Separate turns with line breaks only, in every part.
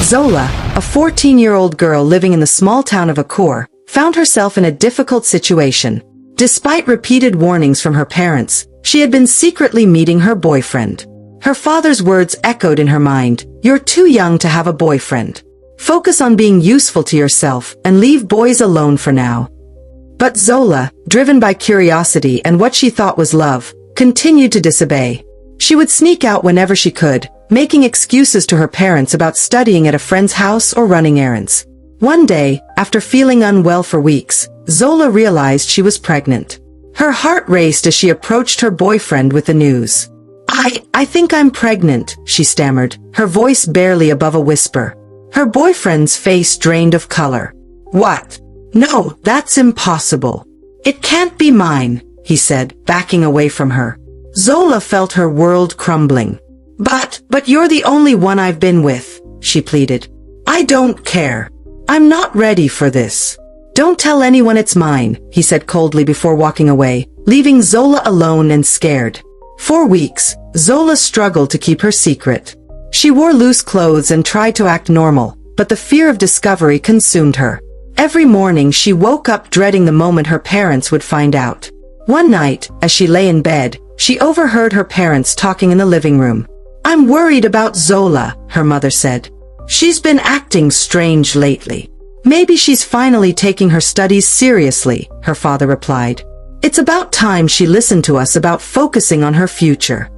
Zola, a 14-year-old girl living in the small town of Akur, found herself in a difficult situation. Despite repeated warnings from her parents, she had been secretly meeting her boyfriend. Her father's words echoed in her mind, "You're too young to have a boyfriend. Focus on being useful to yourself and leave boys alone for now." But Zola, driven by curiosity and what she thought was love, continued to disobey. She would sneak out whenever she could, making excuses to her parents about studying at a friend's house or running errands. One day, after feeling unwell for weeks, Zola realized she was pregnant. Her heart raced as she approached her boyfriend with the news. I think I'm pregnant," she stammered, her voice barely above a whisper. Her boyfriend's face drained of color. "What? No, that's impossible. It can't be mine," he said, backing away from her. Zola felt her world crumbling. But you're the only one I've been with," she pleaded. "I don't care. I'm not ready for this." "Don't tell anyone it's mine," he said coldly before walking away, leaving Zola alone and scared. For weeks, Zola struggled to keep her secret. She wore loose clothes and tried to act normal, but the fear of discovery consumed her. Every morning she woke up dreading the moment her parents would find out. One night, as she lay in bed, she overheard her parents talking in the living room. "I'm worried about Zola," her mother said. "She's been acting strange lately." "Maybe she's finally taking her studies seriously," her father replied. "It's about time she listened to us about focusing on her future."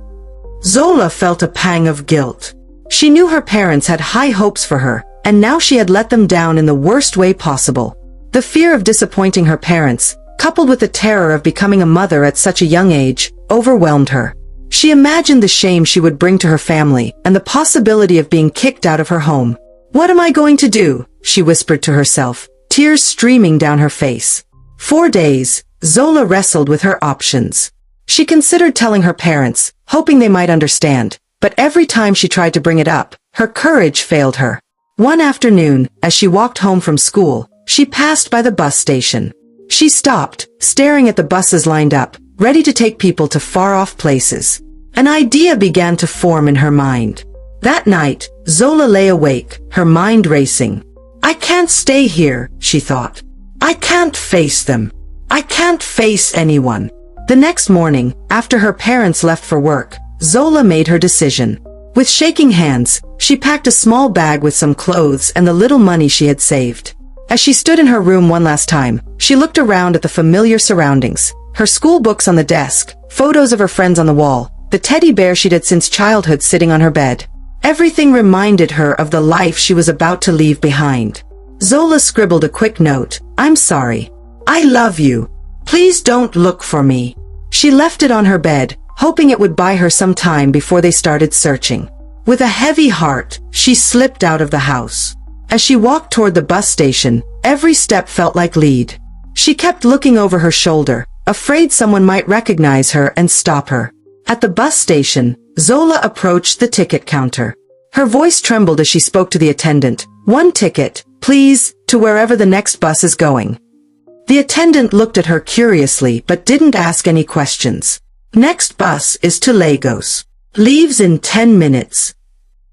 Zola felt a pang of guilt. She knew her parents had high hopes for her, and now she had let them down in the worst way possible. The fear of disappointing her parents, coupled with the terror of becoming a mother at such a young age, overwhelmed her. She imagined the shame she would bring to her family and the possibility of being kicked out of her home. "What am I going to do?" she whispered to herself, tears streaming down her face. For days, Zola wrestled with her options. She considered telling her parents, hoping they might understand, but every time she tried to bring it up, her courage failed her. One afternoon, as she walked home from school, she passed by the bus station. She stopped, staring at the buses lined up, ready to take people to far-off places. An idea began to form in her mind. That night, Zola lay awake, her mind racing. "I can't stay here," she thought. "I can't face them. I can't face anyone." The next morning, after her parents left for work, Zola made her decision. With shaking hands, she packed a small bag with some clothes and the little money she had saved. As she stood in her room one last time, she looked around at the familiar surroundings. Her school books on the desk, photos of her friends on the wall, the teddy bear she'd had since childhood sitting on her bed. Everything reminded her of the life she was about to leave behind. Zola scribbled a quick note. "I'm sorry. I love you. Please don't look for me." She left it on her bed, hoping it would buy her some time before they started searching. With a heavy heart, she slipped out of the house. As she walked toward the bus station, every step felt like lead. She kept looking over her shoulder, afraid someone might recognize her and stop her. At the bus station, Zola approached the ticket counter. Her voice trembled as she spoke to the attendant. "One ticket, please, to wherever the next bus is going." The attendant looked at her curiously but didn't ask any questions. "Next bus is to Lagos. Leaves in 10 minutes.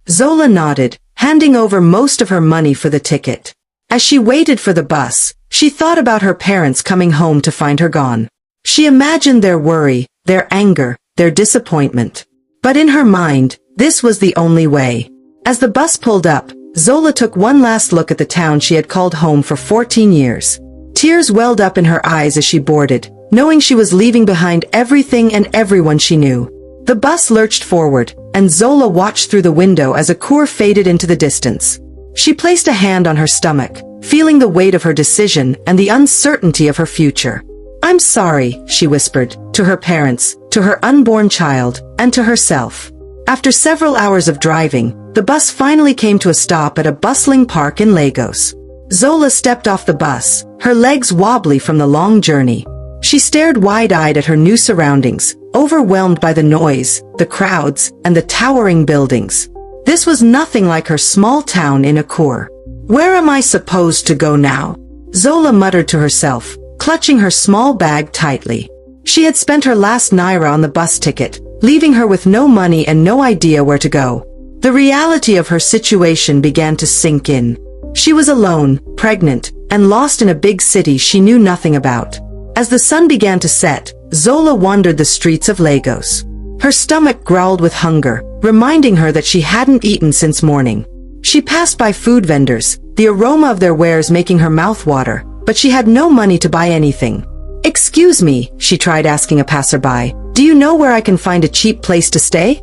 Zola nodded, handing over most of her money for the ticket. As she waited for the bus, she thought about her parents coming home to find her gone. She imagined their worry, their anger, their disappointment. But in her mind, this was the only way. As the bus pulled up, Zola took one last look at the town she had called home for 14 years. Tears welled up in her eyes as she boarded, knowing she was leaving behind everything and everyone she knew. The bus lurched forward, and Zola watched through the window as Akur faded into the distance. She placed a hand on her stomach, feeling the weight of her decision and the uncertainty of her future. "I'm sorry," she whispered, to her parents, to her unborn child, and to herself. After several hours of driving, the bus finally came to a stop at a bustling park in Lagos. Zola stepped off the bus, her legs wobbly from the long journey. She stared wide-eyed at her new surroundings, overwhelmed by the noise, the crowds, and the towering buildings. This was nothing like her small town in Akur. "Where am I supposed to go now?" Zola muttered to herself, clutching her small bag tightly. She had spent her last naira on the bus ticket, leaving her with no money and no idea where to go. The reality of her situation began to sink in. She was alone, pregnant, and lost in a big city she knew nothing about. As the sun began to set, Zola wandered the streets of Lagos. Her stomach growled with hunger, reminding her that she hadn't eaten since morning. She passed by food vendors, the aroma of their wares making her mouth water, but she had no money to buy anything. "Excuse me," she tried asking a passerby, "do you know where I can find a cheap place to stay?"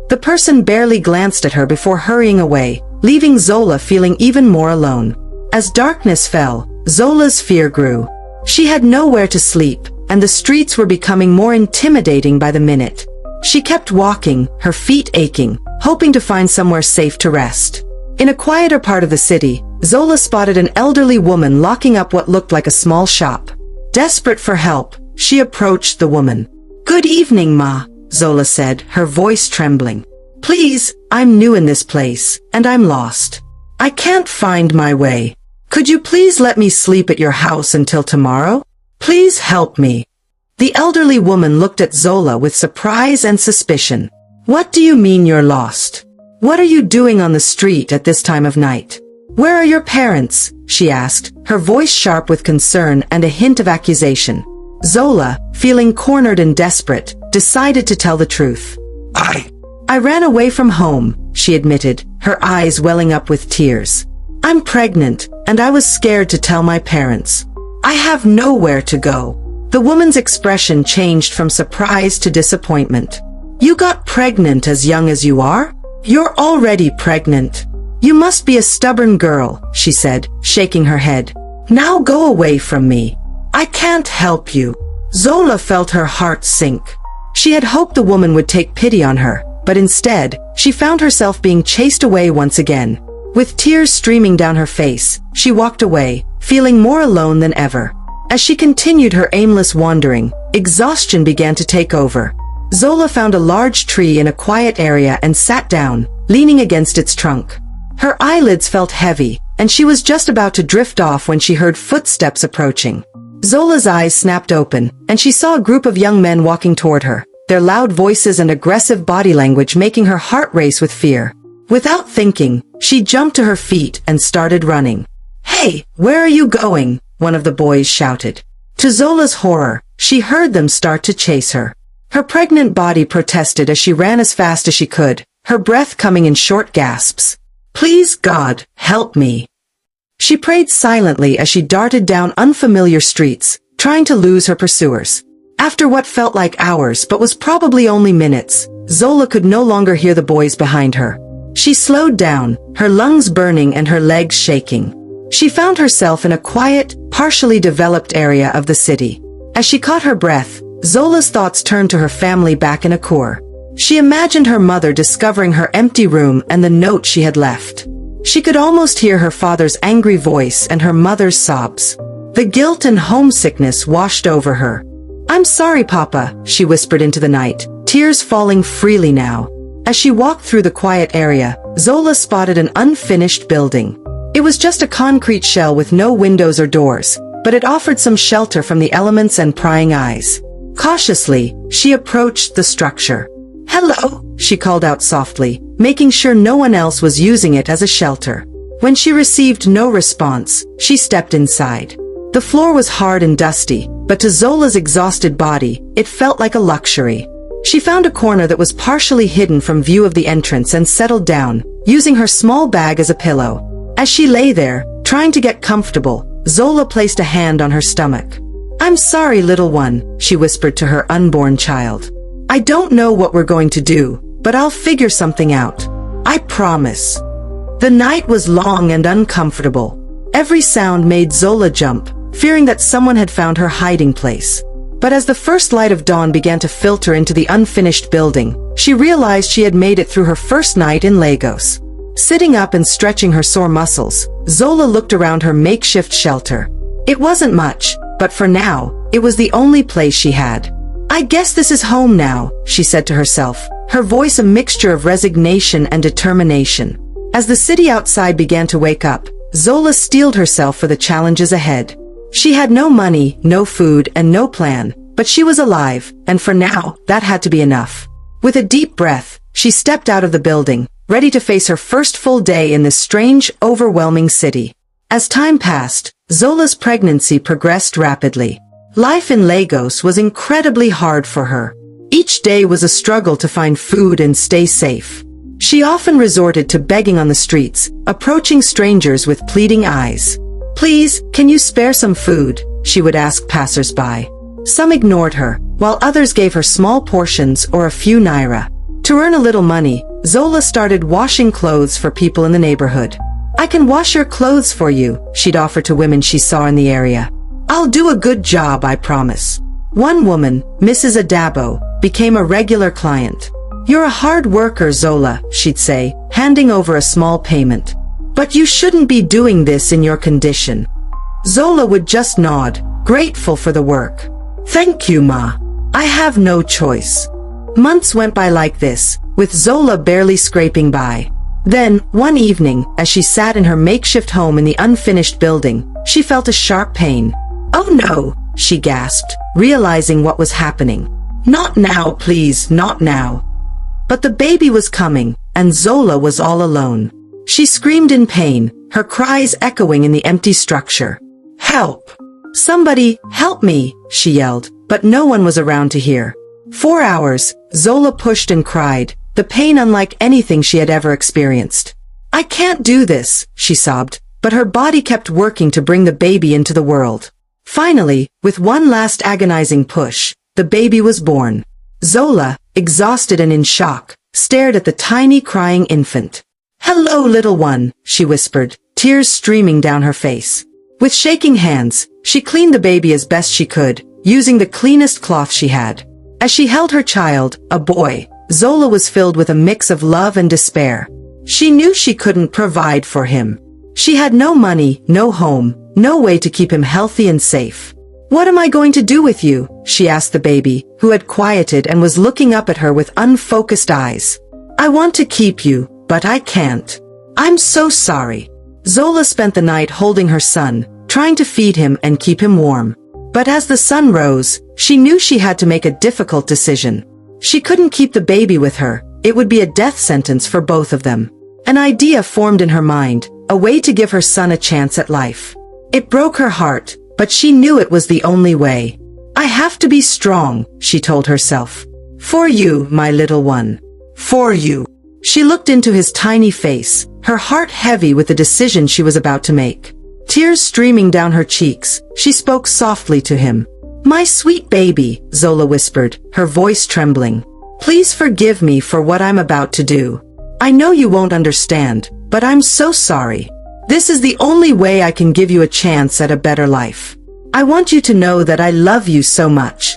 The person barely glanced at her before hurrying away, leaving Zola feeling even more alone. As darkness fell, Zola's fear grew. She had nowhere to sleep, and the streets were becoming more intimidating by the minute. She kept walking, her feet aching, hoping to find somewhere safe to rest. In a quieter part of the city, Zola spotted an elderly woman locking up what looked like a small shop. Desperate for help, she approached the woman. "Good evening, Ma," Zola said, her voice trembling. "Please, I'm new in this place, and I'm lost. I can't find my way. Could you please let me sleep at your house until tomorrow? Please help me." The elderly woman looked at Zola with surprise and suspicion. "What do you mean you're lost? What are you doing on the street at this time of night? Where are your parents?" she asked, her voice sharp with concern and a hint of accusation. Zola, feeling cornered and desperate, decided to tell the truth. I ran away from home," she admitted, her eyes welling up with tears. "I'm pregnant, and I was scared to tell my parents. I have nowhere to go." The woman's expression changed from surprise to disappointment. "You got pregnant as young as you are? You're already pregnant. You must be a stubborn girl," she said, shaking her head. "Now go away from me. I can't help you." Zola felt her heart sink. She had hoped the woman would take pity on her, but instead, she found herself being chased away once again. With tears streaming down her face, she walked away, feeling more alone than ever. As she continued her aimless wandering, exhaustion began to take over. Zola found a large tree in a quiet area and sat down, leaning against its trunk. Her eyelids felt heavy, and she was just about to drift off when she heard footsteps approaching. Zola's eyes snapped open, and she saw a group of young men walking toward her, their loud voices and aggressive body language making her heart race with fear. Without thinking, she jumped to her feet and started running. "Hey, where are you going?" one of the boys shouted. To Zola's horror, she heard them start to chase her. Her pregnant body protested as she ran as fast as she could, her breath coming in short gasps. "Please God, help me." She prayed silently as she darted down unfamiliar streets, trying to lose her pursuers. After what felt like hours but was probably only minutes, Zola could no longer hear the boys behind her. She slowed down, her lungs burning and her legs shaking. She found herself in a quiet, partially developed area of the city. As she caught her breath, Zola's thoughts turned to her family back in Akur. She imagined her mother discovering her empty room and the note she had left. She could almost hear her father's angry voice and her mother's sobs. The guilt and homesickness washed over her. "I'm sorry, Papa," she whispered into the night, tears falling freely now. As she walked through the quiet area, Zola spotted an unfinished building. It was just a concrete shell with no windows or doors, but it offered some shelter from the elements and prying eyes. Cautiously, she approached the structure. "Hello," she called out softly, making sure no one else was using it as a shelter. When she received no response, she stepped inside. The floor was hard and dusty, but to Zola's exhausted body, it felt like a luxury. She found a corner that was partially hidden from view of the entrance and settled down, using her small bag as a pillow. As she lay there, trying to get comfortable, Zola placed a hand on her stomach. "I'm sorry, little one," she whispered to her unborn child. "I don't know what we're going to do, but I'll figure something out. I promise." The night was long and uncomfortable. Every sound made Zola jump, fearing that someone had found her hiding place. But as the first light of dawn began to filter into the unfinished building, she realized she had made it through her first night in Lagos. Sitting up and stretching her sore muscles, Zola looked around her makeshift shelter. It wasn't much, but for now, it was the only place she had. "I guess this is home now," she said to herself, her voice a mixture of resignation and determination. As the city outside began to wake up, Zola steeled herself for the challenges ahead. She had no money, no food, and no plan, but she was alive, and for now, that had to be enough. With a deep breath, she stepped out of the building, ready to face her first full day in this strange, overwhelming city. As time passed, Zola's pregnancy progressed rapidly. Life in Lagos was incredibly hard for her. Each day was a struggle to find food and stay safe. She often resorted to begging on the streets, approaching strangers with pleading eyes. "Please, can you spare some food?" she would ask passers-by. Some ignored her, while others gave her small portions or a few naira. To earn a little money, Zola started washing clothes for people in the neighborhood. "I can wash your clothes for you," she'd offer to women she saw in the area. "I'll do a good job, I promise." One woman, Mrs. Adabo, became a regular client. "You're a hard worker, Zola," she'd say, handing over a small payment. "But you shouldn't be doing this in your condition." Zola would just nod, grateful for the work. "Thank you, Ma. I have no choice." Months went by like this, with Zola barely scraping by. Then, one evening, as she sat in her makeshift home in the unfinished building, she felt a sharp pain. "Oh no," she gasped, realizing what was happening. "Not now, please, not now." But the baby was coming, and Zola was all alone. She screamed in pain, her cries echoing in the empty structure. "Help! Somebody, help me!" she yelled, but no one was around to hear. For hours, Zola pushed and cried, the pain unlike anything she had ever experienced. "I can't do this," she sobbed, but her body kept working to bring the baby into the world. Finally, with one last agonizing push, the baby was born. Zola, exhausted and in shock, stared at the tiny crying infant. "Hello, little one," she whispered, tears streaming down her face. With shaking hands, she cleaned the baby as best she could, using the cleanest cloth she had. As she held her child, a boy, Zola was filled with a mix of love and despair. She knew she couldn't provide for him. She had no money, no home, no way to keep him healthy and safe. "What am I going to do with you?" she asked the baby, who had quieted and was looking up at her with unfocused eyes. "I want to keep you, but I can't. I'm so sorry." Zola spent the night holding her son, trying to feed him and keep him warm. But as the sun rose, she knew she had to make a difficult decision. She couldn't keep the baby with her. It would be a death sentence for both of them. An idea formed in her mind, a way to give her son a chance at life. It broke her heart, but she knew it was the only way. "I have to be strong," she told herself. "For you, my little one. For you." She looked into his tiny face, her heart heavy with the decision she was about to make. Tears streaming down her cheeks, she spoke softly to him. "My sweet baby," Zola whispered, her voice trembling. "Please forgive me for what I'm about to do. I know you won't understand, but I'm so sorry. This is the only way I can give you a chance at a better life. I want you to know that I love you so much."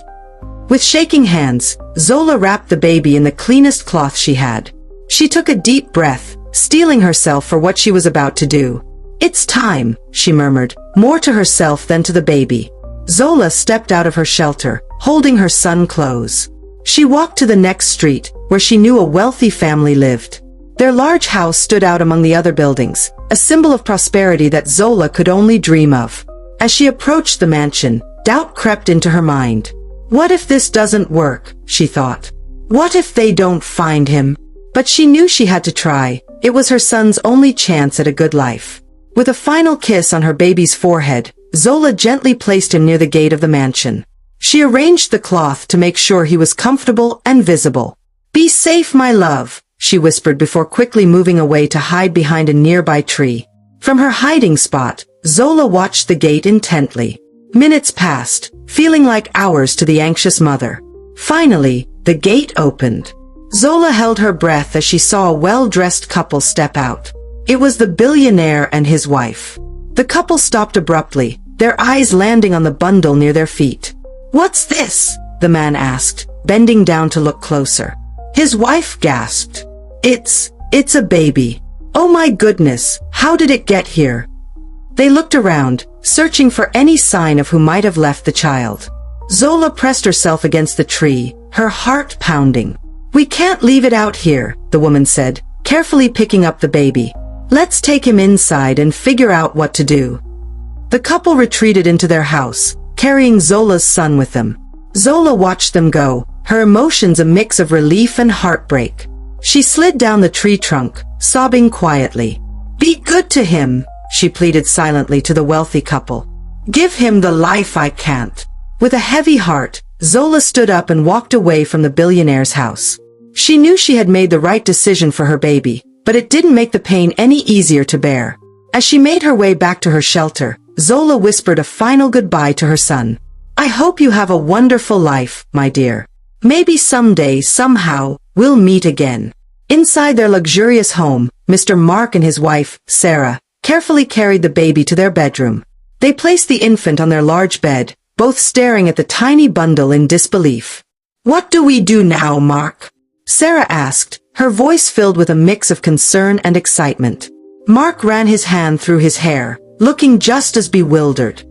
With shaking hands, Zola wrapped the baby in the cleanest cloth she had. She took a deep breath, steeling herself for what she was about to do. "It's time," she murmured, more to herself than to the baby. Zola stepped out of her shelter, holding her son close. She walked to the next street, where she knew a wealthy family lived. Their large house stood out among the other buildings, a symbol of prosperity that Zola could only dream of. As she approached the mansion, doubt crept into her mind. "What if this doesn't work?" she thought. "What if they don't find him?" But she knew she had to try. It was her son's only chance at a good life. With a final kiss on her baby's forehead, Zola gently placed him near the gate of the mansion. She arranged the cloth to make sure he was comfortable and visible. "Be safe, my love," she whispered before quickly moving away to hide behind a nearby tree. From her hiding spot, Zola watched the gate intently. Minutes passed, feeling like hours to the anxious mother. Finally, the gate opened. Zola held her breath as she saw a well-dressed couple step out. It was the billionaire and his wife. The couple stopped abruptly, their eyes landing on the bundle near their feet. "What's this?" the man asked, bending down to look closer. His wife gasped. It's a baby. Oh my goodness, how did it get here?" They looked around, searching for any sign of who might have left the child. Zola pressed herself against the tree, her heart pounding. "We can't leave it out here," the woman said, carefully picking up the baby. "Let's take him inside and figure out what to do." The couple retreated into their house, carrying Zola's son with them. Zola watched them go, her emotions a mix of relief and heartbreak. She slid down the tree trunk, sobbing quietly. "Be good to him," she pleaded silently to the wealthy couple. "Give him the life I can't." With a heavy heart, Zola stood up and walked away from the billionaire's house. She knew she had made the right decision for her baby, but it didn't make the pain any easier to bear. As she made her way back to her shelter, Zola whispered a final goodbye to her son. "I hope you have a wonderful life, my dear. Maybe someday, somehow, we'll meet again." Inside their luxurious home, Mr. Mark and his wife, Sarah, carefully carried the baby to their bedroom. They placed the infant on their large bed, both staring at the tiny bundle in disbelief. "What do we do now, Mark?" Sarah asked, her voice filled with a mix of concern and excitement. Mark ran his hand through his hair, looking just as bewildered.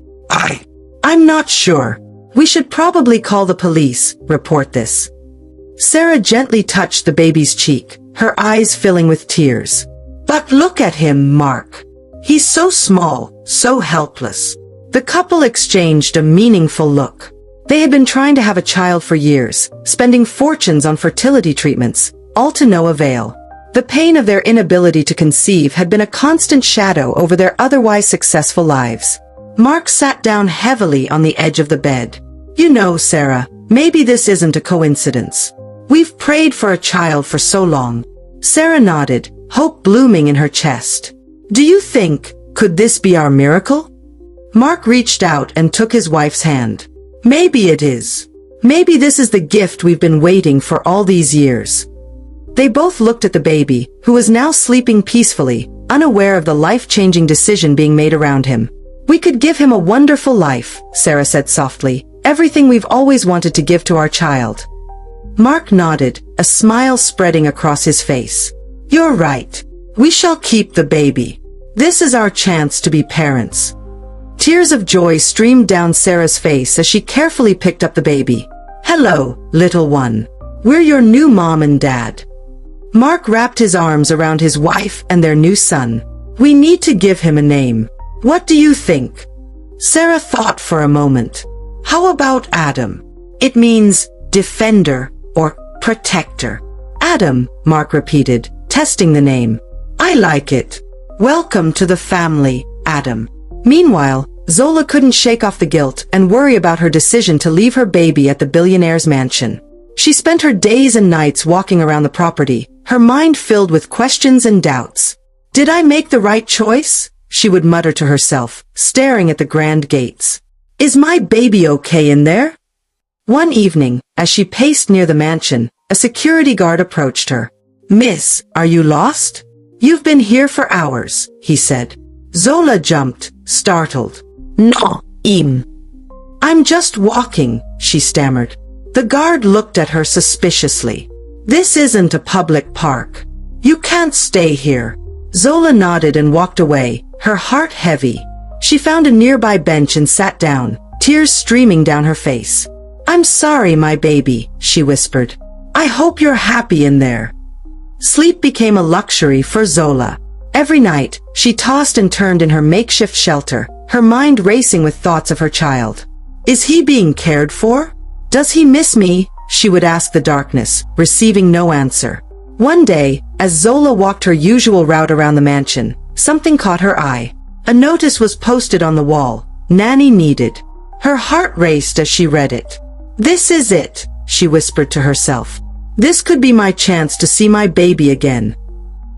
I'm not sure. We should probably call the police, report this." Sarah gently touched the baby's cheek, her eyes filling with tears. "But look at him, Mark. He's so small, so helpless." The couple exchanged a meaningful look. They had been trying to have a child for years, spending fortunes on fertility treatments, all to no avail. The pain of their inability to conceive had been a constant shadow over their otherwise successful lives. Mark sat down heavily on the edge of the bed. "You know, Sarah, maybe this isn't a coincidence. We've prayed for a child for so long." Sarah nodded, hope blooming in her chest. "Do you think, could this be our miracle?" Mark reached out and took his wife's hand. "Maybe it is. Maybe this is the gift we've been waiting for all these years." They both looked at the baby, who was now sleeping peacefully, unaware of the life-changing decision being made around him. "We could give him a wonderful life," Sarah said softly, "everything we've always wanted to give to our child." Mark nodded, a smile spreading across his face. "You're right. We shall keep the baby. This is our chance to be parents." Tears of joy streamed down Sarah's face as she carefully picked up the baby. "Hello, little one. We're your new mom and dad." Mark wrapped his arms around his wife and their new son. "We need to give him a name. What do you think?" Sarah thought for a moment. "How about Adam? It means defender or protector." "Adam," Mark repeated, testing the name. "I like it. Welcome to the family, Adam." Meanwhile, Zola couldn't shake off the guilt and worry about her decision to leave her baby at the billionaire's mansion. She spent her days and nights walking around the property, her mind filled with questions and doubts. "Did I make the right choice?" she would mutter to herself, staring at the grand gates. "Is my baby okay in there?" One evening, as she paced near the mansion, a security guard approached her. "Miss, are you lost? You've been here for hours," he said. Zola jumped, startled. "No, I'm just walking," she stammered. The guard looked at her suspiciously. "This isn't a public park. You can't stay here." Zola nodded and walked away, her heart heavy. She found a nearby bench and sat down, tears streaming down her face. "I'm sorry, my baby," she whispered. "I hope you're happy in there." Sleep became a luxury for Zola. Every night, she tossed and turned in her makeshift shelter, her mind racing with thoughts of her child. "Is he being cared for? Does he miss me?" she would ask the darkness, receiving no answer. One day, as Zola walked her usual route around the mansion, something caught her eye. A notice was posted on the wall, "Nanny needed." Her heart raced as she read it. "This is it," she whispered to herself. "This could be my chance to see my baby again."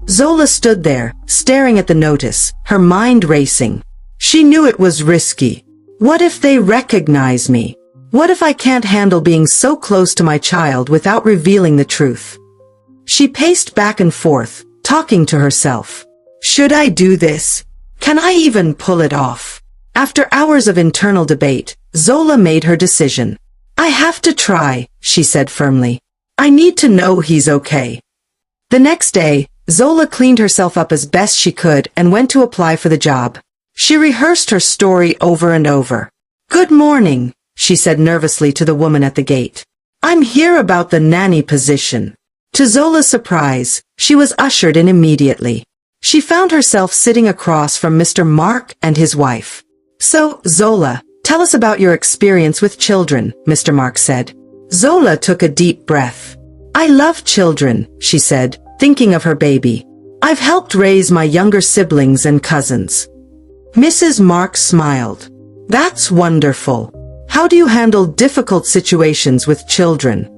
Zola stood there, staring at the notice, her mind racing. She knew it was risky. What if they recognize me? What if I can't handle being so close to my child without revealing the truth? She paced back and forth, talking to herself. Should I do this? Can I even pull it off? After hours of internal debate, Zola made her decision. "I have to try," she said firmly. "I need to know he's okay." The next day, Zola cleaned herself up as best she could and went to apply for the job. She rehearsed her story over and over. "Good morning," she said nervously to the woman at the gate. "I'm here about the nanny position." To Zola's surprise, she was ushered in immediately. She found herself sitting across from Mr. Mark and his wife. "So, Zola, tell us about your experience with children," Mr. Mark said. Zola took a deep breath. "I love children," she said, thinking of her baby. I've helped raise my younger siblings and cousins. Mrs. Mark smiled. That's wonderful. How do you handle difficult situations with children?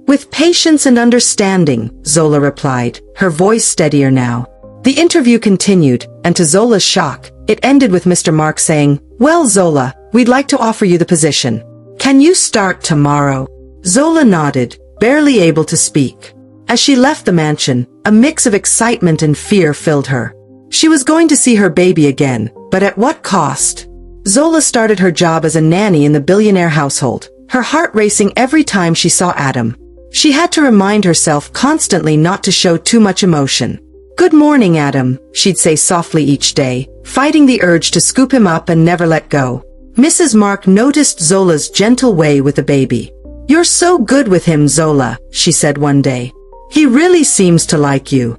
With patience and understanding, Zola replied, her voice steadier now. The interview continued, and to Zola's shock, it ended with Mr. Mark saying, "Well, Zola, we'd like to offer you the position. Can you start tomorrow?" Zola nodded, barely able to speak. As she left the mansion, a mix of excitement and fear filled her. She was going to see her baby again, but at what cost? Zola started her job as a nanny in the billionaire household, her heart racing every time she saw Adam. She had to remind herself constantly not to show too much emotion. "Good morning, Adam," she'd say softly each day, fighting the urge to scoop him up and never let go. Mrs. Mark noticed Zola's gentle way with the baby. "You're so good with him, Zola," she said one day. "He really seems to like you."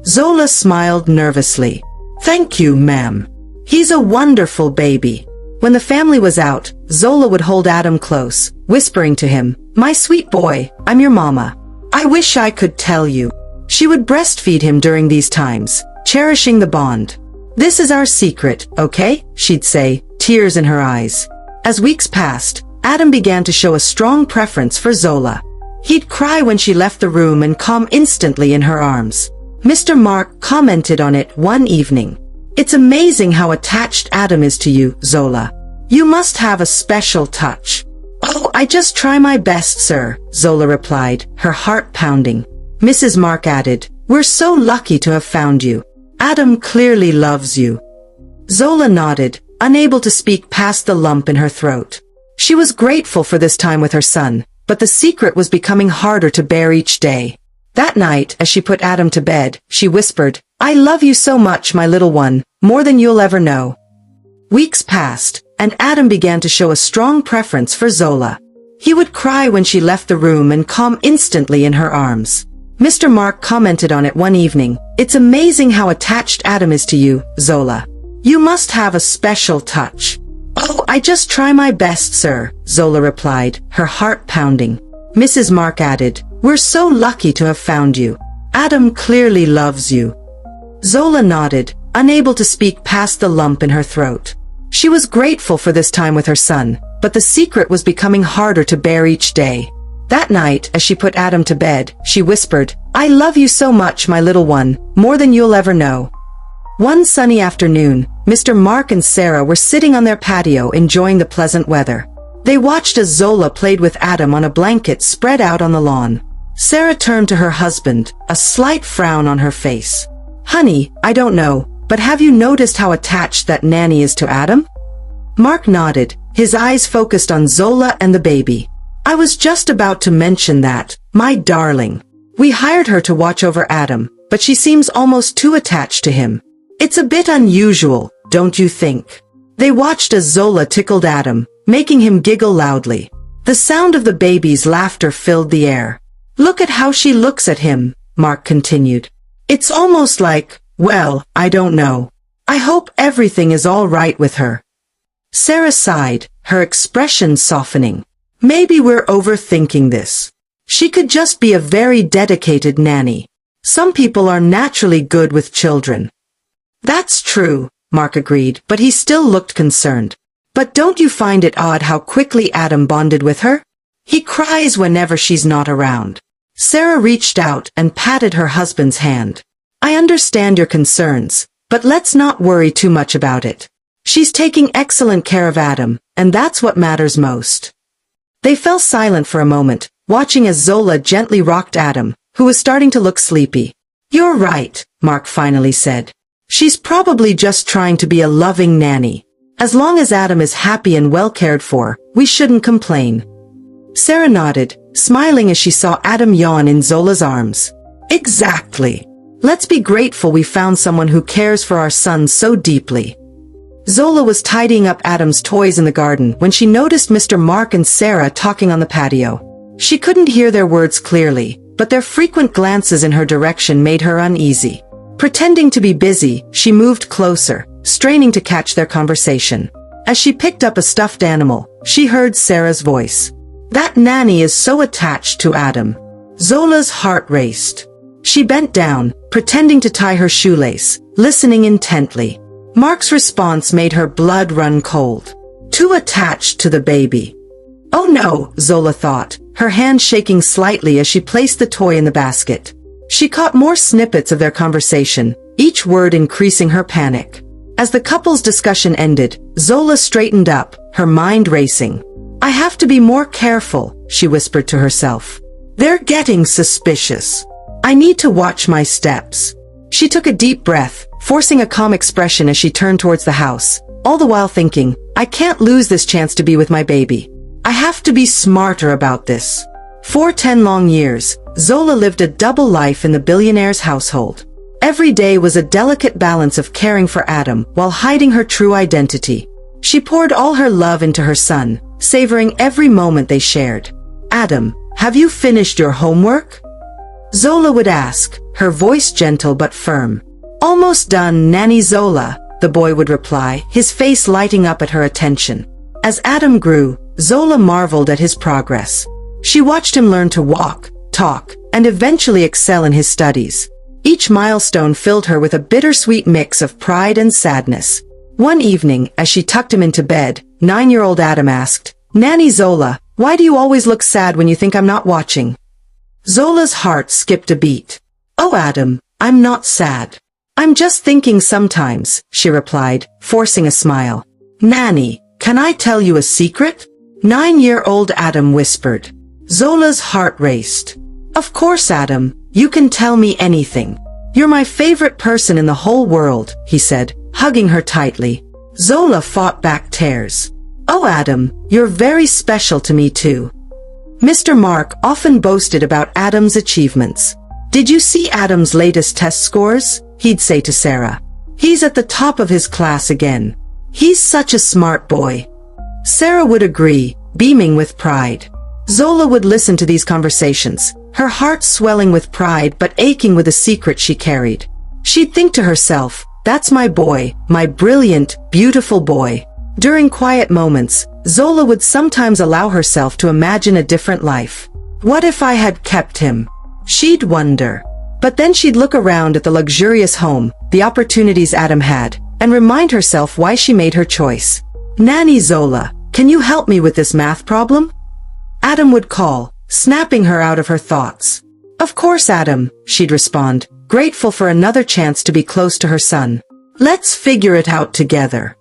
Zola smiled nervously. "Thank you, ma'am. He's a wonderful baby." When the family was out, Zola would hold Adam close, whispering to him, "My sweet boy, I'm your mama. I wish I could tell you." She would breastfeed him during these times, cherishing the bond. "This is our secret, okay?" she'd say, tears in her eyes. As weeks passed, Adam began to show a strong preference for Zola. He'd cry when she left the room and calm instantly in her arms. Mr. Mark commented on it one evening. "It's amazing how attached Adam is to you, Zola. You must have a special touch." "Oh, I just try my best, sir," Zola replied, her heart pounding. Mrs. Mark added, "We're so lucky to have found you. Adam clearly loves you." Zola nodded, unable to speak past the lump in her throat. She was grateful for this time with her son, but the secret was becoming harder to bear each day. That night, as she put Adam to bed, she whispered, "I love you so much, my little one, more than you'll ever know." Weeks passed, and Adam began to show a strong preference for Zola. He would cry when she left the room and calm instantly in her arms. Mr. Mark commented on it one evening, "It's amazing how attached Adam is to you, Zola. You must have a special touch." "Oh, I just try my best, sir," Zola replied, her heart pounding. Mrs. Mark added, "We're so lucky to have found you. Adam clearly loves you." Zola nodded, unable to speak past the lump in her throat. She was grateful for this time with her son, but the secret was becoming harder to bear each day. That night, as she put Adam to bed, she whispered, "I love you so much, my little one, more than you'll ever know." One sunny afternoon, Mr. Mark and Sarah were sitting on their patio enjoying the pleasant weather. They watched as Zola played with Adam on a blanket spread out on the lawn. Sarah turned to her husband, a slight frown on her face. "Honey, I don't know, but have you noticed how attached that nanny is to Adam?" Mark nodded, his eyes focused on Zola and the baby. "I was just about to mention that, my darling. We hired her to watch over Adam, but she seems almost too attached to him. It's a bit unusual, don't you think?" They watched as Zola tickled Adam, making him giggle loudly. The sound of the baby's laughter filled the air. "Look at how she looks at him," Mark continued. "It's almost like, well, I don't know. I hope everything is all right with her." Sarah sighed, her expression softening. "Maybe we're overthinking this. She could just be a very dedicated nanny. Some people are naturally good with children." "That's true," Mark agreed, but he still looked concerned. "But don't you find it odd how quickly Adam bonded with her? He cries whenever she's not around." Sarah reached out and patted her husband's hand. "I understand your concerns, but let's not worry too much about it. She's taking excellent care of Adam, and that's what matters most." They fell silent for a moment, watching as Zola gently rocked Adam, who was starting to look sleepy. "You're right," Mark finally said. "She's probably just trying to be a loving nanny. As long as Adam is happy and well cared for, we shouldn't complain." Sarah nodded, smiling as she saw Adam yawn in Zola's arms. "Exactly. Let's be grateful we found someone who cares for our son so deeply." Zola was tidying up Adam's toys in the garden when she noticed Mr. Mark and Sarah talking on the patio. She couldn't hear their words clearly, but their frequent glances in her direction made her uneasy. Pretending to be busy, she moved closer, straining to catch their conversation. As she picked up a stuffed animal, she heard Sarah's voice. "That nanny is so attached to Adam." Zola's heart raced. She bent down, pretending to tie her shoelace, listening intently. Mark's response made her blood run cold. Too attached to the baby. Oh no, Zola thought, her hand shaking slightly as she placed the toy in the basket. She caught more snippets of their conversation, each word increasing her panic. As the couple's discussion ended, Zola straightened up, her mind racing. I have to be more careful, she whispered to herself. They're getting suspicious. I need to watch my steps. She took a deep breath, forcing a calm expression as she turned towards the house, all the while thinking, I can't lose this chance to be with my baby. I have to be smarter about this. For 10 long years, Zola lived a double life in the billionaire's household. Every day was a delicate balance of caring for Adam while hiding her true identity. She poured all her love into her son, savoring every moment they shared. Adam, have you finished your homework? Zola would ask, her voice gentle but firm. Almost done, Nanny Zola, the boy would reply, his face lighting up at her attention. As Adam grew, Zola marveled at his progress. She watched him learn to walk, talk, and eventually excel in his studies. Each milestone filled her with a bittersweet mix of pride and sadness. One evening, as she tucked him into bed, 9-year-old Adam asked, Nanny Zola, why do you always look sad when you think I'm not watching? Zola's heart skipped a beat. Oh Adam, I'm not sad. I'm just thinking sometimes, she replied, forcing a smile. Nanny, can I tell you a secret? 9-year-old Adam whispered. Zola's heart raced. Of course, Adam, you can tell me anything. You're my favorite person in the whole world, he said, hugging her tightly. Zola fought back tears. Oh Adam, you're very special to me too. Mr. Mark often boasted about Adam's achievements. Did you see Adam's latest test scores? He'd say to Sarah. He's at the top of his class again. He's such a smart boy. Sarah would agree, beaming with pride. Zola would listen to these conversations, her heart swelling with pride but aching with a secret she carried. She'd think to herself, that's my boy, my brilliant, beautiful boy. During quiet moments, Zola would sometimes allow herself to imagine a different life. What if I had kept him? She'd wonder. But then she'd look around at the luxurious home, the opportunities Adam had, and remind herself why she made her choice. Nanny Zola, can you help me with this math problem? Adam would call, snapping her out of her thoughts. Of course, Adam, she'd respond, grateful for another chance to be close to her son. Let's figure it out together.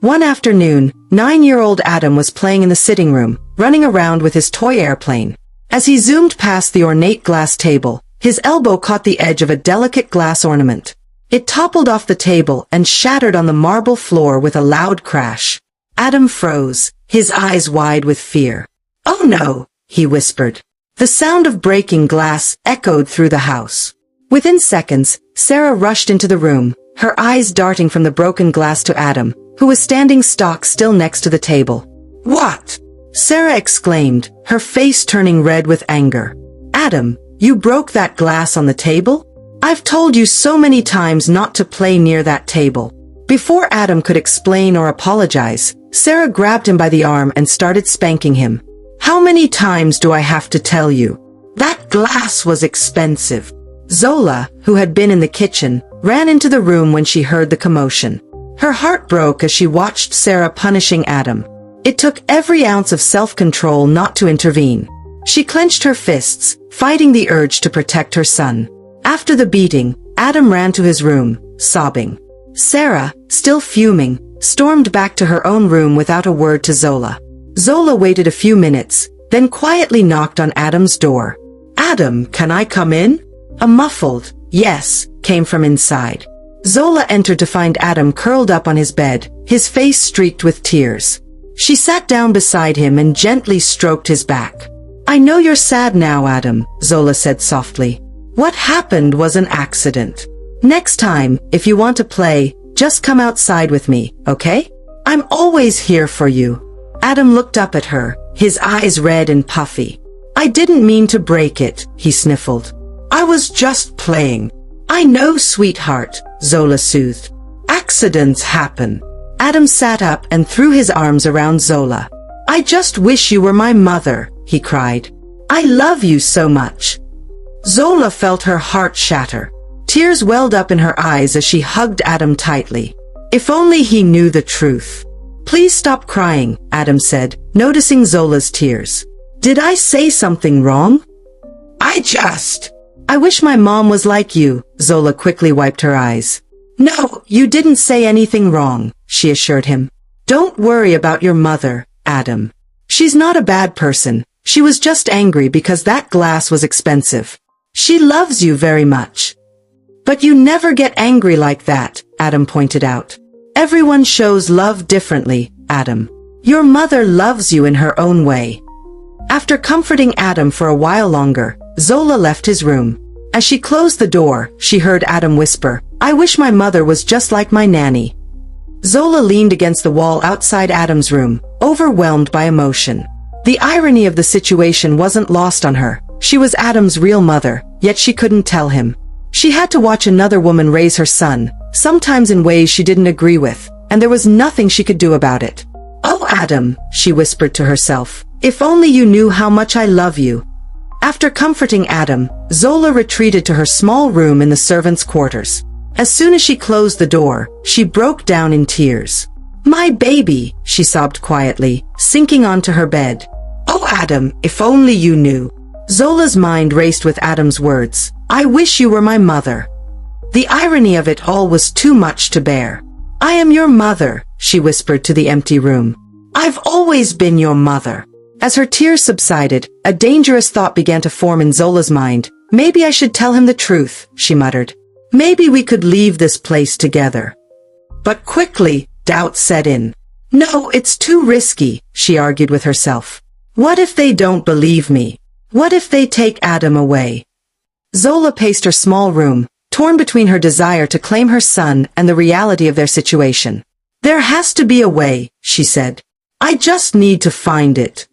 One afternoon, 9-year-old Adam was playing in the sitting room, running around with his toy airplane. As he zoomed past the ornate glass table, his elbow caught the edge of a delicate glass ornament. It toppled off the table and shattered on the marble floor with a loud crash. Adam froze, his eyes wide with fear. Oh no, he whispered. The sound of breaking glass echoed through the house. Within seconds, Sarah rushed into the room, her eyes darting from the broken glass to Adam, who was standing stock still next to the table. What? Sarah exclaimed, her face turning red with anger. Adam, you broke that glass on the table? I've told you so many times not to play near that table. Before Adam could explain or apologize, Sarah grabbed him by the arm and started spanking him. How many times do I have to tell you? That glass was expensive. Zola, who had been in the kitchen, ran into the room when she heard the commotion. Her heart broke as she watched Sarah punishing Adam. It took every ounce of self-control not to intervene. She clenched her fists, fighting the urge to protect her son. After the beating, Adam ran to his room, sobbing. Sarah, still fuming, stormed back to her own room without a word to Zola. Zola waited a few minutes, then quietly knocked on Adam's door. Adam, can I come in? A muffled, yes, came from inside. Zola entered to find Adam curled up on his bed, his face streaked with tears. She sat down beside him and gently stroked his back. I know you're sad now, Adam, Zola said softly. What happened was an accident. Next time, if you want to play, just come outside with me, okay? I'm always here for you. Adam looked up at her, his eyes red and puffy. I didn't mean to break it, he sniffled. I was just playing. I know, sweetheart, Zola soothed. Accidents happen. Adam sat up and threw his arms around Zola. I just wish you were my mother, he cried. I love you so much. Zola felt her heart shatter. Tears welled up in her eyes as she hugged Adam tightly. If only he knew the truth. Please stop crying, Adam said, noticing Zola's tears. Did I say something wrong? I wish my mom was like you, Zola quickly wiped her eyes. No, you didn't say anything wrong, she assured him. Don't worry about your mother, Adam. She's not a bad person. She was just angry because that glass was expensive. She loves you very much. But you never get angry like that, Adam pointed out. Everyone shows love differently, Adam. Your mother loves you in her own way. After comforting Adam for a while longer, Zola left his room. As she closed the door, she heard Adam whisper, I wish my mother was just like my nanny. Zola leaned against the wall outside Adam's room, overwhelmed by emotion. The irony of the situation wasn't lost on her. She was Adam's real mother, yet she couldn't tell him. She had to watch another woman raise her son, sometimes in ways she didn't agree with, and there was nothing she could do about it. Oh, Adam, she whispered to herself, if only you knew how much I love you. After comforting Adam, Zola retreated to her small room in the servants' quarters. As soon as she closed the door, she broke down in tears. My baby, she sobbed quietly, sinking onto her bed. Oh, Adam, if only you knew. Zola's mind raced with Adam's words. I wish you were my mother. The irony of it all was too much to bear. I am your mother, she whispered to the empty room. I've always been your mother. As her tears subsided, a dangerous thought began to form in Zola's mind. Maybe I should tell him the truth, she muttered. Maybe we could leave this place together. But quickly, doubt set in. No, it's too risky, she argued with herself. What if they don't believe me? What if they take Adam away? Zola paced her small room, torn between her desire to claim her son and the reality of their situation. There has to be a way, she said. I just need to find it.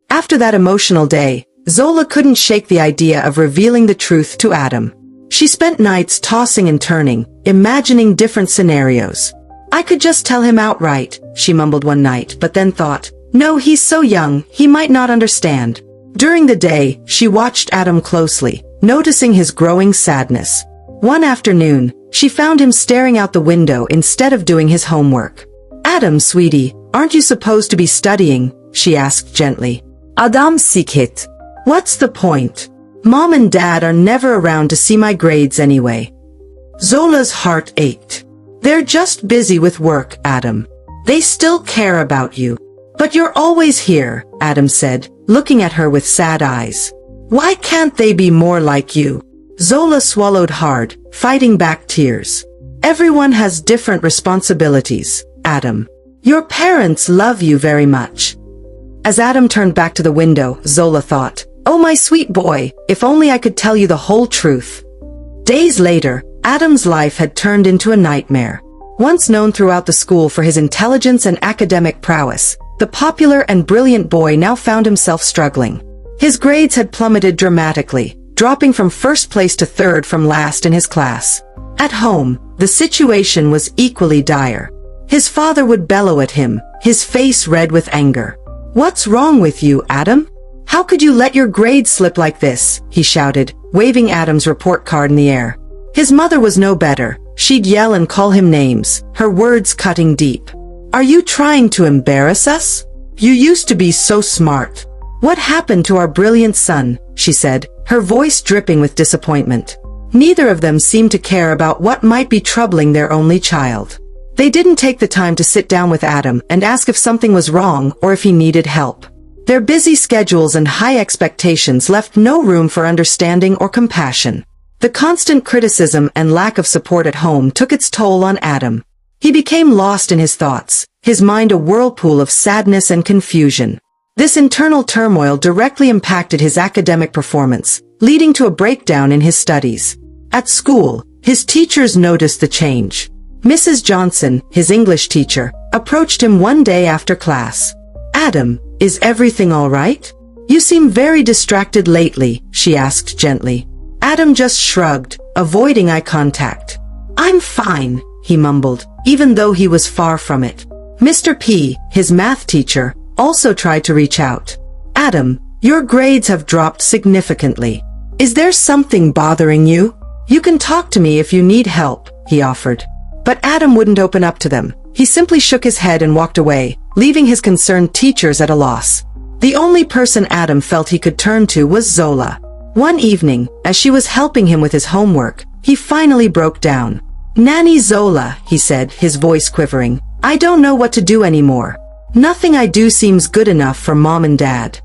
After that emotional day, Zola couldn't shake the idea of revealing the truth to Adam. She spent nights tossing and turning, imagining different scenarios. I could just tell him outright, she mumbled one night, but then thought, no, he's so young, he might not understand. During the day, she watched Adam closely, noticing his growing sadness. One afternoon, she found him staring out the window instead of doing his homework. Adam, sweetie, aren't you supposed to be studying? She asked gently. Adam sikit. What's the point? Mom and Dad are never around to see my grades anyway. Zola's heart ached. They're just busy with work, Adam. They still care about you. But you're always here, Adam said, looking at her with sad eyes. Why can't they be more like you? Zola swallowed hard, fighting back tears. Everyone has different responsibilities, Adam. Your parents love you very much. As Adam turned back to the window, Zola thought, oh my sweet boy, if only I could tell you the whole truth. Days later, Adam's life had turned into a nightmare. Once known throughout the school for his intelligence and academic prowess, the popular and brilliant boy now found himself struggling. His grades had plummeted dramatically, dropping from first place to third from last in his class. At home, the situation was equally dire. His father would bellow at him, his face red with anger. What's wrong with you, Adam? How could you let your grades slip like this? He shouted, waving Adam's report card in the air. His mother was no better. She'd yell and call him names, her words cutting deep. Are you trying to embarrass us? You used to be so smart. What happened to our brilliant son? She said, her voice dripping with disappointment. Neither of them seemed to care about what might be troubling their only child. They didn't take the time to sit down with Adam and ask if something was wrong or if he needed help. Their busy schedules and high expectations left no room for understanding or compassion. The constant criticism and lack of support at home took its toll on Adam. He became lost in his thoughts, his mind a whirlpool of sadness and confusion. This internal turmoil directly impacted his academic performance, leading to a breakdown in his studies. At school, his teachers noticed the change. Mrs. Johnson, his English teacher, approached him one day after class. Adam, is everything all right? You seem very distracted lately, she asked gently. Adam just shrugged, avoiding eye contact. I'm fine, he mumbled, even though he was far from it. Mr. P, his math teacher, also tried to reach out. Adam, your grades have dropped significantly. Is there something bothering you? You can talk to me if you need help, he offered. But Adam wouldn't open up to them. He simply shook his head and walked away, leaving his concerned teachers at a loss. The only person Adam felt he could turn to was Zola. One evening, as she was helping him with his homework, he finally broke down. "Nanny Zola," he said, his voice quivering, "I don't know what to do anymore. Nothing I do seems good enough for Mom and Dad."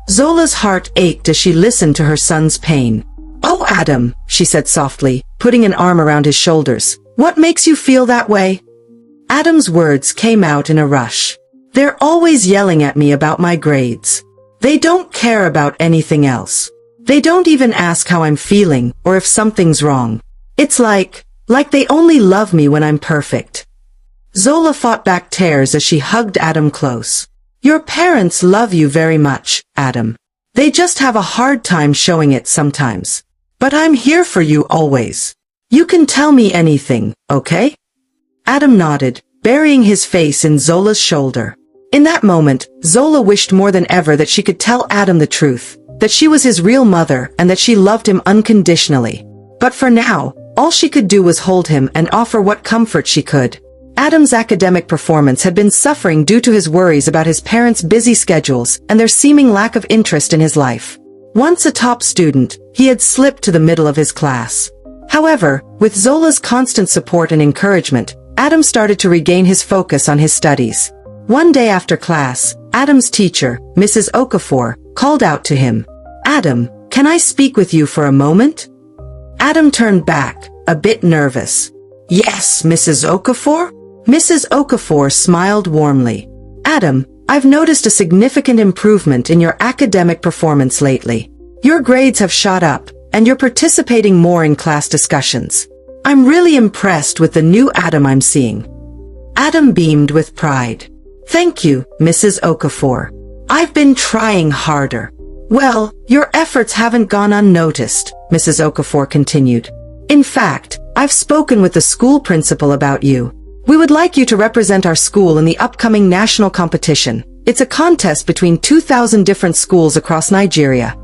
Zola's heart ached as she listened to her son's pain. "Oh, Adam," she said softly, putting an arm around his shoulders, "what makes you feel that way?" Adam's words came out in a rush. "They're always yelling at me about my grades. They don't care about anything else. They don't even ask how I'm feeling or if something's wrong. It's like they only love me when I'm perfect." Zola fought back tears as she hugged Adam close. "Your parents love you very much, Adam. They just have a hard time showing it sometimes. But I'm here for you always. You can tell me anything, okay?" Adam nodded, burying his face in Zola's shoulder. In that moment, Zola wished more than ever that she could tell Adam the truth, that she was his real mother and that she loved him unconditionally. But for now, all she could do was hold him and offer what comfort she could. Adam's academic performance had been suffering due to his worries about his parents' busy schedules and their seeming lack of interest in his life. Once a top student, he had slipped to the middle of his class. However, with Zola's constant support and encouragement, Adam started to regain his focus on his studies. One day after class, Adam's teacher, Mrs. Okafor, called out to him. "Adam, can I speak with you for a moment?" Adam turned back, a bit nervous. "Yes, Mrs. Okafor?" Mrs. Okafor smiled warmly. "Adam, I've noticed a significant improvement in your academic performance lately. Your grades have shot up, and you're participating more in class discussions. I'm really impressed with the new Adam I'm seeing." Adam beamed with pride. "Thank you, Mrs. Okafor. I've been trying harder." "Well, your efforts haven't gone unnoticed," Mrs. Okafor continued. "In fact, I've spoken with the school principal about you. We would like you to represent our school in the upcoming national competition. It's a contest between 2,000 different schools across Nigeria."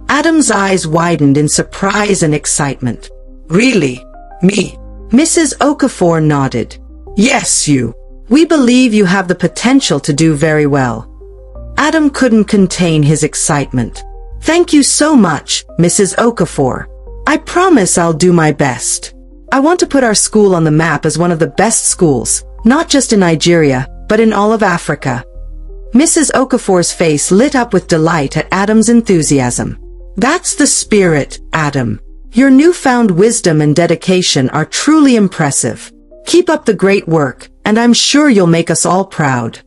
Adam's eyes widened in surprise and excitement. "Really? Me?" Mrs. Okafor nodded. "Yes, you. We believe you have the potential to do very well." Adam couldn't contain his excitement. "Thank you so much, Mrs. Okafor. I promise I'll do my best. I want to put our school on the map as one of the best schools, not just in Nigeria, but in all of Africa." Mrs. Okafor's face lit up with delight at Adam's enthusiasm. "That's the spirit, Adam. Your newfound wisdom and dedication are truly impressive. Keep up the great work, and I'm sure you'll make us all proud."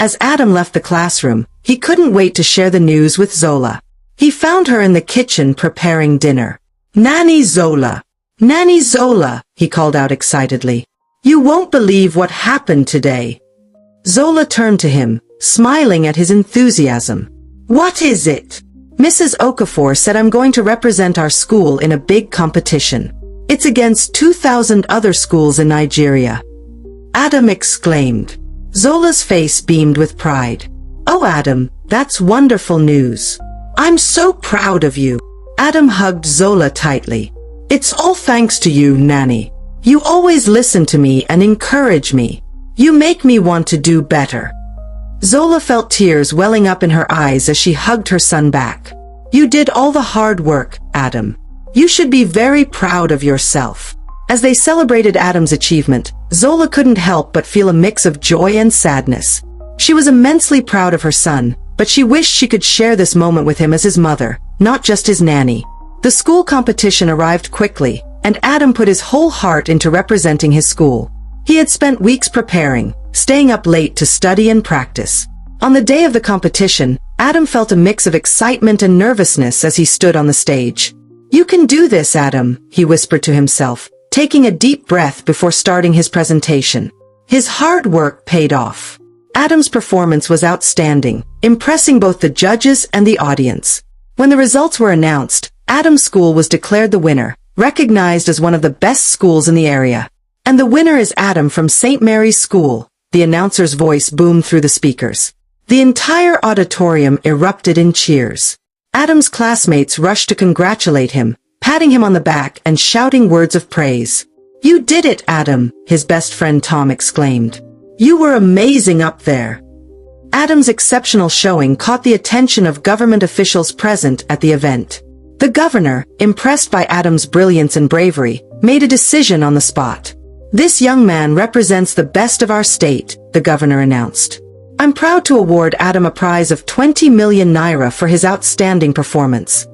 As Adam left the classroom, he couldn't wait to share the news with Zola. He found her in the kitchen preparing dinner. "Nanny Zola! Nanny Zola!" he called out excitedly. "You won't believe what happened today." Zola turned to him, smiling at his enthusiasm. "What is it?" "Mrs. Okafor said I'm going to represent our school in a big competition. It's against 2,000 other schools in Nigeria." Adam exclaimed. Zola's face beamed with pride. "Oh, Adam, that's wonderful news. I'm so proud of you." Adam hugged Zola tightly. "It's all thanks to you, Nanny. You always listen to me and encourage me. You make me want to do better." Zola felt tears welling up in her eyes as she hugged her son back. "You did all the hard work, Adam. You should be very proud of yourself." As they celebrated Adam's achievement, Zola couldn't help but feel a mix of joy and sadness. She was immensely proud of her son, but she wished she could share this moment with him as his mother, not just his nanny. The school competition arrived quickly, and Adam put his whole heart into representing his school. He had spent weeks preparing, staying up late to study and practice. On the day of the competition, Adam felt a mix of excitement and nervousness as he stood on the stage. "You can do this, Adam," he whispered to himself, taking a deep breath before starting his presentation. His hard work paid off. Adam's performance was outstanding, impressing both the judges and the audience. When the results were announced, Adam's school was declared the winner, recognized as one of the best schools in the area. "And the winner is Adam from St. Mary's School," the announcer's voice boomed through the speakers. The entire auditorium erupted in cheers. Adam's classmates rushed to congratulate him, patting him on the back and shouting words of praise. "You did it, Adam," his best friend Tom exclaimed. "You were amazing up there." Adam's exceptional showing caught the attention of government officials present at the event. The governor, impressed by Adam's brilliance and bravery, made a decision on the spot. "This young man represents the best of our state," the governor announced. "I'm proud to award Adam a prize of 20 million naira for his outstanding performance."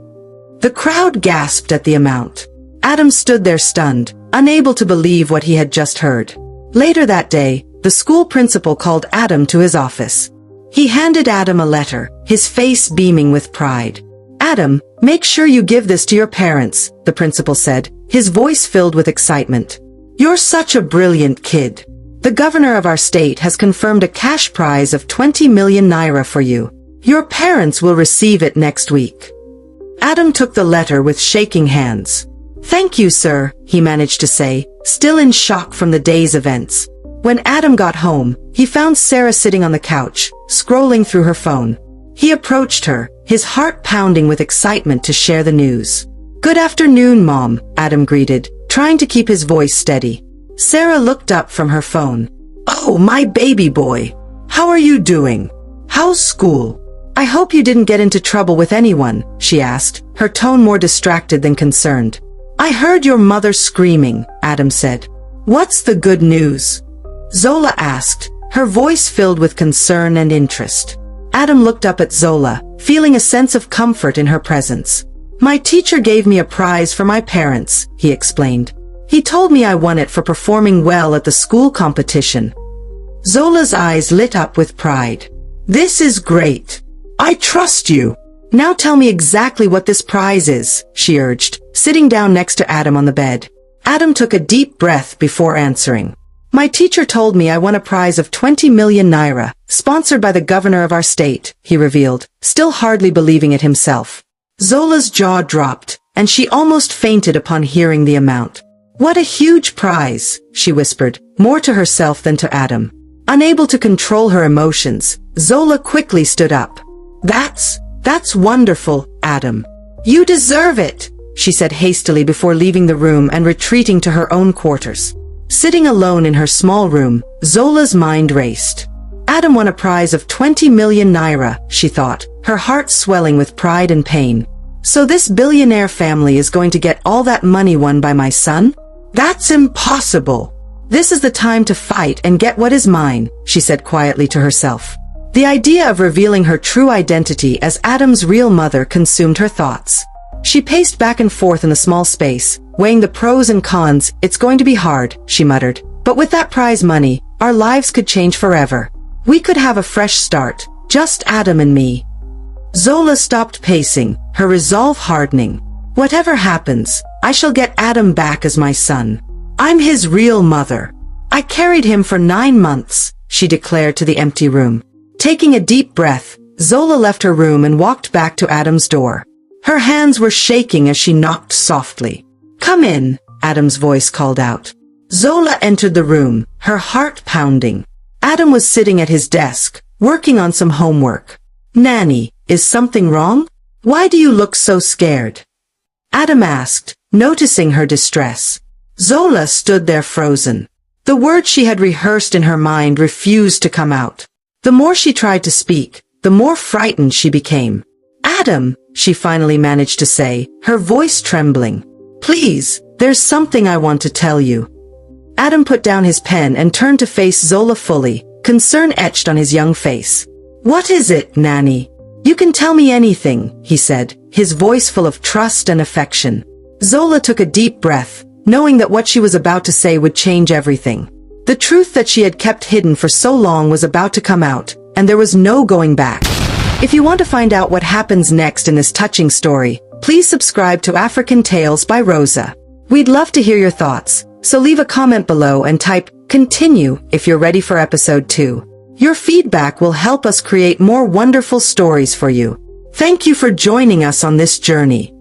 The crowd gasped at the amount. Adam stood there stunned, unable to believe what he had just heard. Later that day, the school principal called Adam to his office. He handed Adam a letter, his face beaming with pride. "Adam, make sure you give this to your parents," the principal said, his voice filled with excitement. "You're such a brilliant kid. The governor of our state has confirmed a cash prize of 20 million naira for you. Your parents will receive it next week." Adam took the letter with shaking hands. "Thank you, sir," he managed to say, still in shock from the day's events. When Adam got home, he found Sarah sitting on the couch, scrolling through her phone. He approached her, his heart pounding with excitement to share the news. "Good afternoon, Mom," Adam greeted, trying to keep his voice steady. Sarah looked up from her phone. "Oh, my baby boy. How are you doing? How's school? I hope you didn't get into trouble with anyone," she asked, her tone more distracted than concerned. "I heard your mother screaming," Adam said. "What's the good news?" Zola asked, her voice filled with concern and interest. Adam looked up at Zola, feeling a sense of comfort in her presence. "My teacher gave me a prize for my parents," he explained. "He told me I won it for performing well at the school competition." Zola's eyes lit up with pride. "This is great. I trust you. Now tell me exactly what this prize is," she urged, sitting down next to Adam on the bed. Adam took a deep breath before answering. "My teacher told me I won a prize of 20 million naira, sponsored by the governor of our state," he revealed, still hardly believing it himself. Zola's jaw dropped, and she almost fainted upon hearing the amount. "What a huge prize," she whispered, more to herself than to Adam. Unable to control her emotions, Zola quickly stood up. That's wonderful, Adam. You deserve it," she said hastily before leaving the room and retreating to her own quarters. Sitting alone in her small room, Zola's mind raced. Adam won a prize of 20 million naira, she thought, her heart swelling with pride and pain. "So this billionaire family is going to get all that money won by my son? That's impossible. This is the time to fight and get what is mine," she said quietly to herself. The idea of revealing her true identity as Adam's real mother consumed her thoughts. She paced back and forth in the small space, weighing the pros and cons. "It's going to be hard," she muttered. "But with that prize money, our lives could change forever. We could have a fresh start, just Adam and me." Zola stopped pacing, her resolve hardening. "Whatever happens, I shall get Adam back as my son. I'm his real mother. I carried him for 9 months, she declared to the empty room. Taking a deep breath, Zola left her room and walked back to Adam's door. Her hands were shaking as she knocked softly. "Come in," Adam's voice called out. Zola entered the room, her heart pounding. Adam was sitting at his desk, working on some homework. "Nanny, is something wrong? Why do you look so scared?" Adam asked, noticing her distress. Zola stood there frozen. The words she had rehearsed in her mind refused to come out. The more she tried to speak, the more frightened she became. "Adam," she finally managed to say, her voice trembling. "Please, there's something I want to tell you." Adam put down his pen and turned to face Zola fully, concern etched on his young face. "What is it, Nanny? You can tell me anything," he said, his voice full of trust and affection. Zola took a deep breath, knowing that what she was about to say would change everything. The truth that she had kept hidden for so long was about to come out, and there was no going back. If you want to find out what happens next in this touching story, please subscribe to African Tales by Rosa. We'd love to hear your thoughts, so leave a comment below and type "continue" if you're ready for episode 2. Your feedback will help us create more wonderful stories for you. Thank you for joining us on this journey.